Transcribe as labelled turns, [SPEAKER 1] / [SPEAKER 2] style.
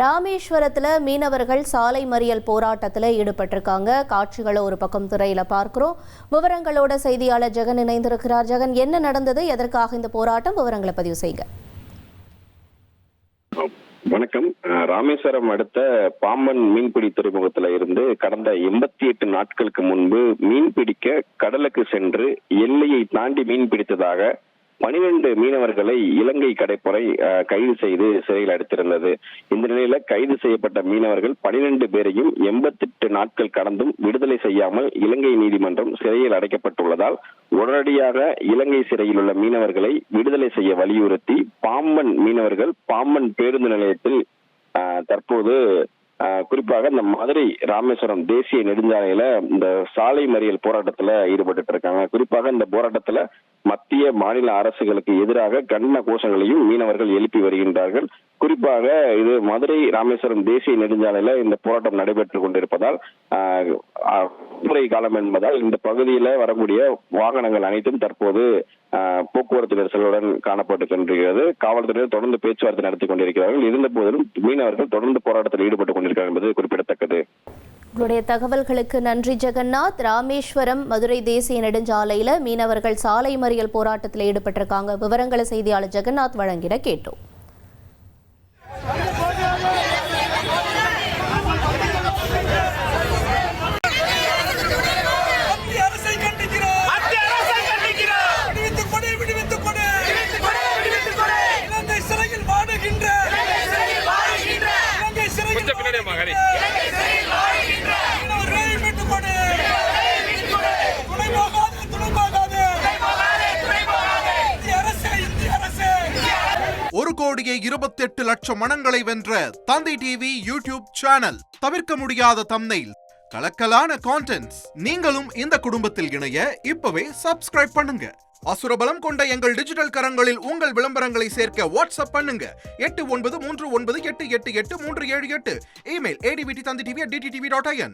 [SPEAKER 1] ராமேஸ்வரத்தில் மீனவர்கள் சாலை மறியல் போராட்டத்தில் ஈடுபட்டிருக்காங்க. காட்சிகளை ஒரு பக்கம் திரையில பார்க்கிறோம். விவரங்களோட செய்தியாளர் ஜெகன் இணைந்திருக்கிறார். ஜெகன், என்ன நடந்தது, எதற்காக இந்த போராட்டம், விவரங்களை பதிவு செய்யுங்க.
[SPEAKER 2] வணக்கம். ராமேஸ்வரம் அடுத்த பாம்பன் மீன்பிடி துறைமுகத்துல இருந்து கடந்த 88 நாட்களுக்கு முன்பு மீன் பிடிக்க கடலுக்கு சென்று எல்லையை தாண்டி மீன் பிடித்ததாக 12 மீனவர்களை இலங்கை கடற்படை கைது செய்து சிறையில் அடைத்திருந்தது. இந்த நிலையில கைது செய்யப்பட்ட மீனவர்கள் 12 பேரையும் 88 நாட்கள் கடந்தும் விடுதலை செய்யாமல் இலங்கை நீதிமன்றம் சிறையில் அடைக்கப்பட்டுள்ளதால் உடனடியாக இலங்கை சிறையில் உள்ள மீனவர்களை விடுதலை செய்ய வலியுறுத்தி பாம்பன் மீனவர்கள் பாம்பன் பேருந்து நிலையத்தில் தற்போது குறிப்பாக இந்த மதுரை ராமேஸ்வரம் தேசிய நெடுஞ்சாலையில இந்த சாலை மறியல் போராட்டத்துல ஈடுபட்டு இருக்காங்க. குறிப்பாக இந்த போராட்டத்துல மத்திய மாநில அரசுகளுக்கு எதிராக கண்டன கோஷங்களையும் மீனவர்கள் எழுப்பி வருகின்றார்கள். குறிப்பாக இது மதுரை ராமேஸ்வரம் தேசிய நெடுஞ்சாலையில இந்த போராட்டம் நடைபெற்றுக் கொண்டிருப்பதால் விடுமுறை காலம் என்பதால் இந்த பகுதியில வரக்கூடிய வாகனங்கள் அனைத்தும் தற்போது போக்குவரத்து நெரிசலுடன் காணப்பட்டு கொண்டிருக்கிறது. காவல்துறையினர் தொடர்ந்து பேச்சுவார்த்தை நடத்தி கொண்டிருக்கிறார்கள். இருந்த போதிலும் மீனவர்கள் தொடர்ந்து போராட்டத்தில் ஈடுபட்டுக் கொண்டிருக்கிறார்கள் என்பது குறிப்பிடத்தக்கது.
[SPEAKER 1] உங்களுடைய தகவல்களுக்கு நன்றி ஜெகநாத். ராமேஸ்வரம் மதுரை தேசிய நெடுஞ்சாலையில மீனவர்கள் சாலை மறியல் போராட்டத்தில் ஈடுபட்டிருக்காங்க. விவரங்களை செய்தியாளர் ஜெகநாத் வழங்கிட கேட்டோம்.
[SPEAKER 3] ஒரு கோடியே 28 லட்சம் மனங்களை வென்ற தந்தி டிவி யூடியூப் சேனல். தவிர்க்க முடியாத தம்ப்நெயில், கலக்கலான கான்டென்ட்ஸ். நீங்களும் இந்த குடும்பத்தில் இணைய இப்பவே சப்ஸ்கிரைப் பண்ணுங்க. அசுரபலம் கொண்ட எங்கள் டிஜிட்டல் கரங்களில் உங்கள் விளம்பரங்களை சேர்க்க வாட்ஸ்அப் பண்ணுங்க. 893988883778. Email advtthanditv@dttv.in.